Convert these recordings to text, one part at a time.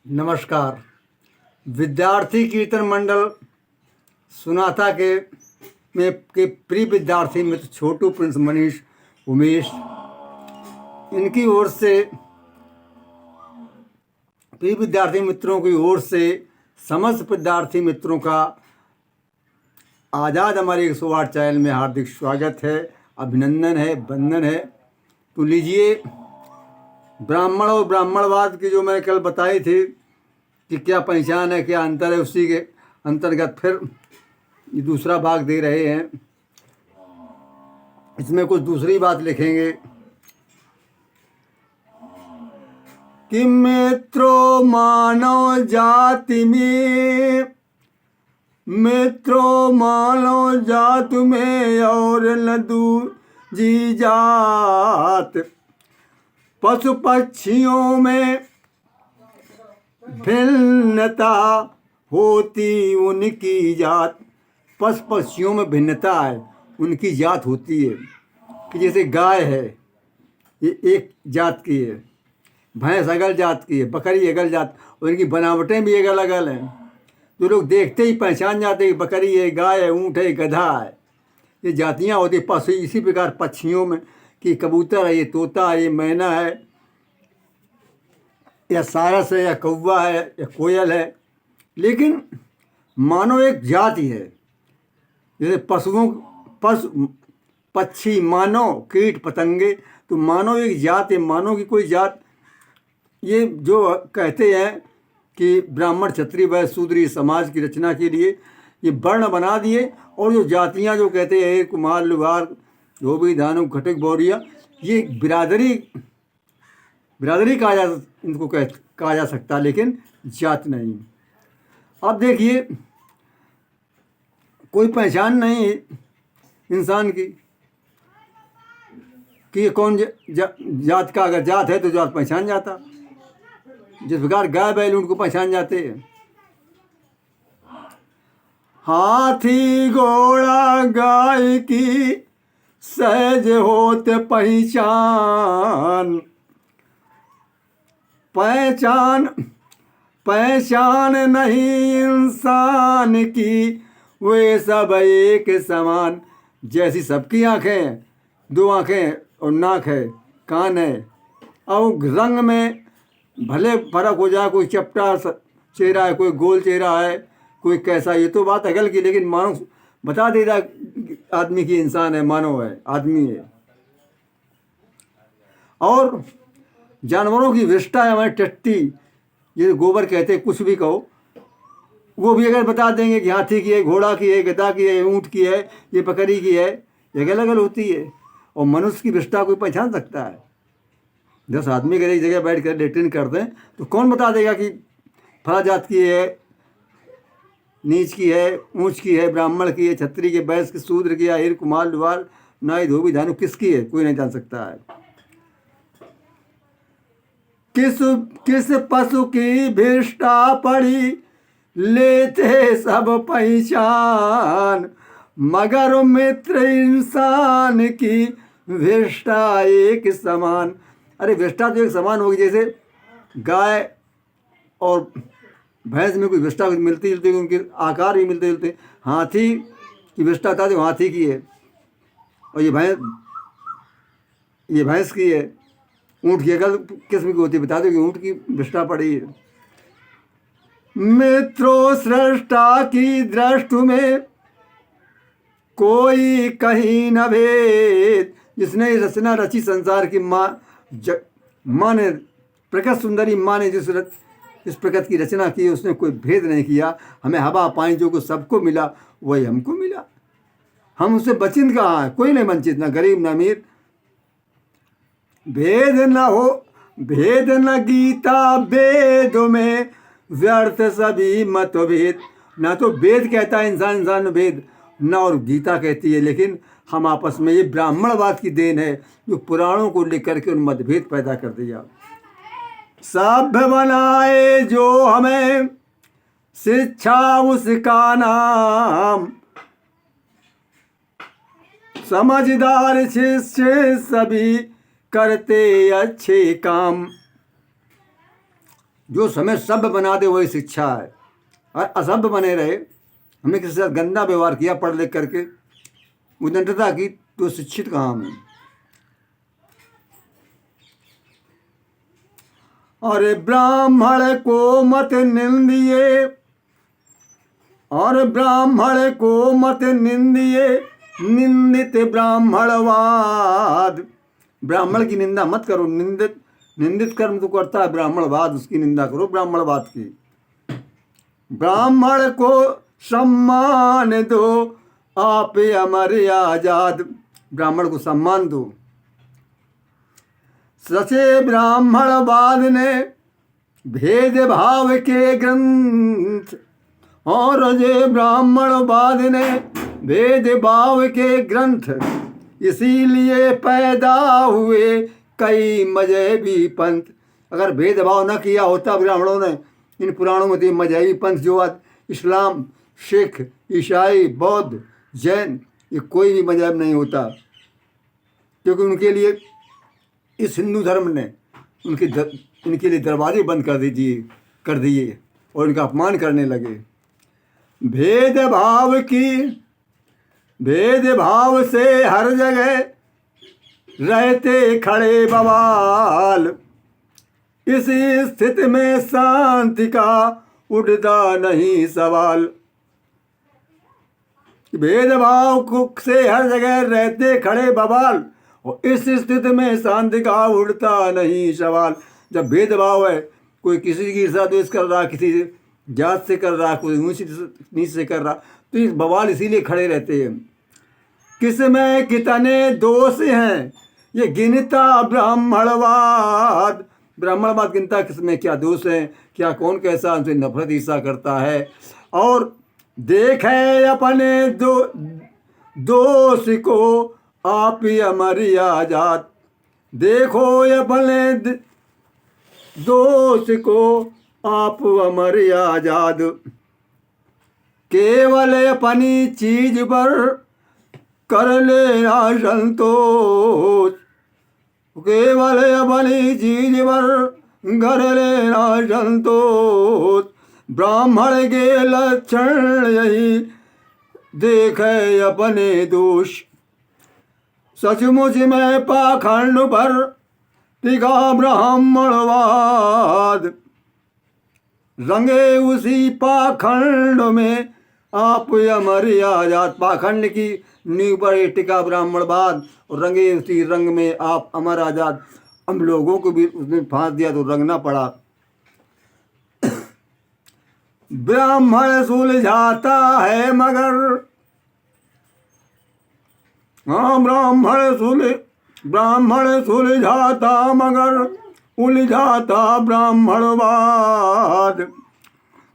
नमस्कार। विद्यार्थी कीर्तन मंडल सुनाता के प्रिय विद्यार्थी मित्र छोटू, प्रिंस, मनीष, उमेश, इनकी ओर से प्रिय विद्यार्थी मित्रों की ओर से समस्त विद्यार्थी मित्रों का आज़ाद हमारे 108 चैनल में हार्दिक स्वागत है, अभिनंदन है, वंदन है। तो लीजिए, ब्राह्मण और ब्राह्मणवाद की जो मैंने कल बताई थी कि क्या पहचान है, क्या अंतर है, उसी के अंतर्गत फिर ये दूसरा भाग दे रहे हैं। इसमें कुछ दूसरी बात लिखेंगे कि मित्रों मानव जाति में, मित्रों मानव जात में और न दूजी जात, पशु पक्षियों में भिन्नता होती उनकी जात। पशु पक्षियों में भिन्नता है, उनकी जात होती है। कि जैसे गाय है, ये एक जात की है, भैंस अगल जात की है, बकरी अगल जात, और इनकी बनावटें भी अलग अलग हैं। जो लोग देखते ही पहचान जाते हैं कि बकरी है, गाय है, ऊँट है, गधा है। ये जातियाँ होती हैं। पशु इसी प्रकार पक्षियों में कि कबूतर है, ये तोता है, ये मैना है, या सारस है, या कौवा है, या कोयल है। लेकिन मानव एक जाति है। जैसे पक्षी, मानव, कीट पतंगे, तो मानव एक जात है। मानव की कोई जात, ये जो कहते हैं कि ब्राह्मण, क्षत्रिय, वैश्य, शूद्र समाज की रचना के लिए ये वर्ण बना दिए। और जो जातियाँ जो कहते हैं कुमार, लुहार, धोबी, धानु, खटिक, बोरिया, ये बिरादरी कहा जा सकता, लेकिन जात नहीं। अब देखिए, कोई पहचान नहीं है इंसान की कि ये कौन जात का। अगर जात है तो जात पहचान जाता। जिस प्रकार गाय बैल उनको पहचान जाते हैं। हाथी घोड़ा गाय की सहज होत पहचान, पहचान नहीं इंसान की, वे सब एक समान। जैसी सबकी आँखें, दो आँखें और नाक है, कान है, और रंग में भले फर्क हो जाए, कोई चपटा चेहरा है, कोई गोल चेहरा है, कोई कैसा, ये तो बात अगल की। लेकिन मानव बता देगा आदमी की इंसान है, मानव है, आदमी है। और जानवरों की विष्ठा है, हमारी टट्टी, ये गोबर कहते हैं, कुछ भी कहो, वो भी अगर बता देंगे कि हाथी की है, घोड़ा की है, गधा की है, ऊँट की है, ये बकरी की है, ये अलग अलग होती है। और मनुष्य की विष्ठा कोई पहचान सकता है? 10 आदमी अगर एक जगह बैठ कर लेट्रिन कर दें तो कौन बता देगा कि फला जात की है, नीच की है, ऊँच की है, ब्राह्मण की है, क्षत्रिय की, वैश्य की, शूद्र की, अहिर, कुमार, लुहार, नाई, धोबी, धानु, किसकी है? कोई नहीं जान सकता है। किस पशु की विष्ठा पड़ी, लेते सब पहचान, मगर मित्र इंसान की विष्ठा एक समान। अरे विष्ठा तो एक समान होगी। जैसे गाय और भैंस में कोई विष्ठा मिलती जुलती, उनके आकार भी मिलते जुलते। हाथी की विष्ठा था जो हाथी की है, और ये भैंस की है। ऊँट की अगल किस्म की होती है, बता दो कि ऊँट की विष्ठा पड़ी है। मित्रों सृष्टा की दृष्टि में कोई कहीं न भेद। जिसने रचना रची संसार की माँ ने, प्रकृति सुंदरी माँ ने इस प्रकृति की रचना की, उसने कोई भेद नहीं किया। हमें हवा पानी जो कुछ सबको मिला वही हमको मिला। हम उससे वंचित कहाँ हैं? कोई नहीं वंचित, ना गरीब ना अमीर। भेद न गीता वेद में, व्यर्थ सभी मतभेद। ना तो वेद कहता है इंसान में भेद, ना और गीता कहती है। लेकिन हम आपस में, ये ब्राह्मणवाद की देन है जो पुराणों को लेकर के उन मतभेद पैदा कर दिया। सभ्य बनाए जो हमें शिक्षा उसका नाम, समझदार शिष्य सभी करते अच्छे काम। जो समय सभ्य बना दे वही शिक्षा है, और असभ्य बने रहे, हमने किसी के साथ गंदा व्यवहार किया पढ़ लिख करके, उदंडता की, तो शिक्षित कहाँ हम? अरे ब्राह्मण को मत निंदिए, और ब्राह्मण को मत निंदिए, निंदित ब्राह्मणवाद। ब्राह्मण की निंदा मत करो, निंदित कर्म तो करता है ब्राह्मणवाद, उसकी निंदा करो ब्राह्मणवाद की। ब्राह्मण को सम्मान दो, आप अमर आजाद। ब्राह्मण को सम्मान दो। सचे ब्राह्मणवाद ने भेदभाव के ग्रंथ, और रजे ब्राह्मणवाद ने भेदभाव के ग्रंथ, इसीलिए पैदा हुए कई मजहबी पंथ। अगर भेदभाव न किया होता ब्राह्मणों ने इन पुराणों में, तो मजहबी पंथ जो आज इस्लाम, सिख, ईसाई, बौद्ध, जैन, ये कोई भी मजहब नहीं होता, क्योंकि उनके लिए इस हिंदू धर्म ने उनके लिए दरवाजे बंद कर दिए और उनका अपमान करने लगे। भेदभाव से हर जगह रहते खड़े बवाल, इसी स्थिति में शांति का उठता नहीं सवाल। भेदभाव से हर जगह रहते खड़े बवाल, और इस स्थिति में शांति का उठता नहीं सवाल। जब भेदभाव है, कोई किसी की ईर्ष्या द्वेष कर रहा, किसी जात से कर रहा, कोई ऊंच नीच से कर रहा, तो इस बवाल इसीलिए खड़े रहते हैं। किसमें कितने दोष हैं ये गिनता ब्राह्मणवाद। ब्राह्मणवाद गिनता किसमें क्या दोष है, क्या कौन कैसा उनसे नफरत ईर्ष्या करता है। और देखे अपने दोष को, आप अमर आजाद। देखो अपने दोष को, आप अमर आजाद। केवल अपनी चीज पर कर लेना संतोष, केवल अपनी चीज पर कर लेना संतोष। ब्राह्मण के लक्षण यही देखे अपने दोष, सचमुच में पाखंड पर टिका ब्राह्मणवाद। रंगे उसी पाखंड में आप अमर आजाद। पाखंड की नींव पर टिका ब्राह्मणवाद, और रंगे उसी रंग में आप अमर आजाद। हम लोगों को भी उसने फांस दिया तो रंगना पड़ा। ब्राह्मण सुलझाता है मगर, हाँ ब्राह्मण सुलझाता मगर उलझाता ब्राह्मणवाद।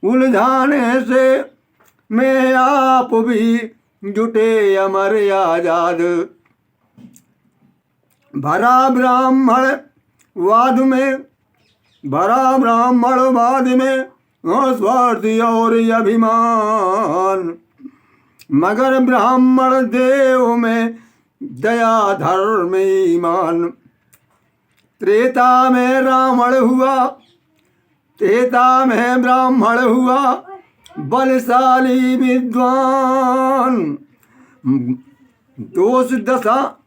उलझाने से में आप भी जुटे अमर आजाद। भरा ब्राह्मणवाद में स्वार्थी और अभिमान, मगर ब्राह्मण देव में दया धर्म ईमान। त्रेता में ब्राह्मण हुआ बलशाली विद्वान। दोष दशा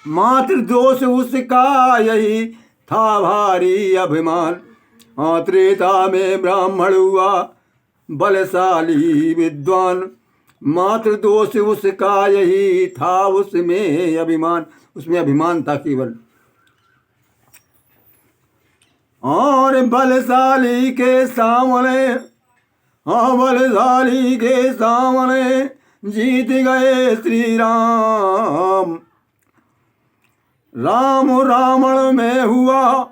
मात्र दोष उसका यही था भारी अभिमान। त्रेता में ब्राह्मण हुआ बलशाली विद्वान, मात्र दोष उसका यही था उसमें अभिमान। उसमें अभिमान था केवल। और बलशाली के सामने जीत गए श्री राम। रावण में हुआ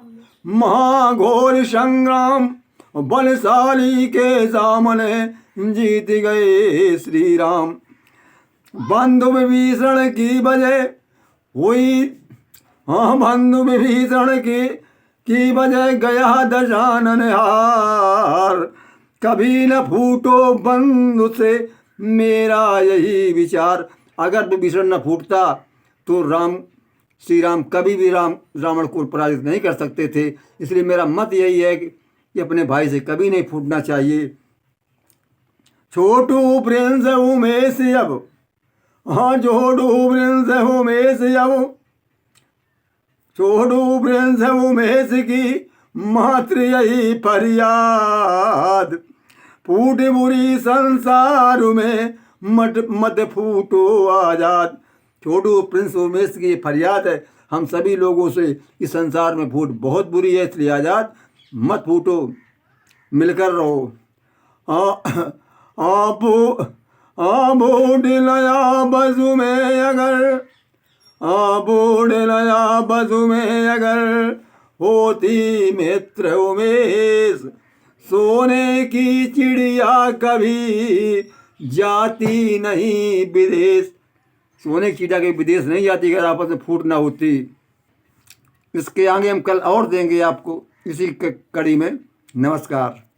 महाघोर संग्राम, बलशाली के सामने जीत गए श्री राम। बंधु विभीषण की वजह हुई, बंधु विभीषण की वजह गया दशानन हार। कभी न फूटो बंधु से मेरा यही विचार। अगर विभीषण न फूटता तो श्री राम कभी भी रावण को पराजित नहीं कर सकते थे। इसलिए मेरा मत यही है कि ये अपने भाई से कभी नहीं फूटना चाहिए। छोटू प्रिंस उमेश अब, हाँ छोटू प्रिंस उमेश अब, छोटू प्रिंस उमेश की मात्र यही फरियाद, फूट बुरी संसार में मत फूटो आजाद। छोटू प्रिंस उमेश की फरियाद है हम सभी लोगों से, इस संसार में फूट बहुत बुरी है, इसलिए आजाद मत फूटो, मिलकर रहो। बूढ़ नया बजू में अगर, बूढ़ नया बजू में अगर होती मित्र उमेश, सोने की चिड़िया कभी जाती नहीं विदेश। सोने की चिड़िया के विदेश नहीं जाती अगर आपस में फूट ना होती। इसके आगे हम कल और देंगे आपको इसी कड़ी में। नमस्कार।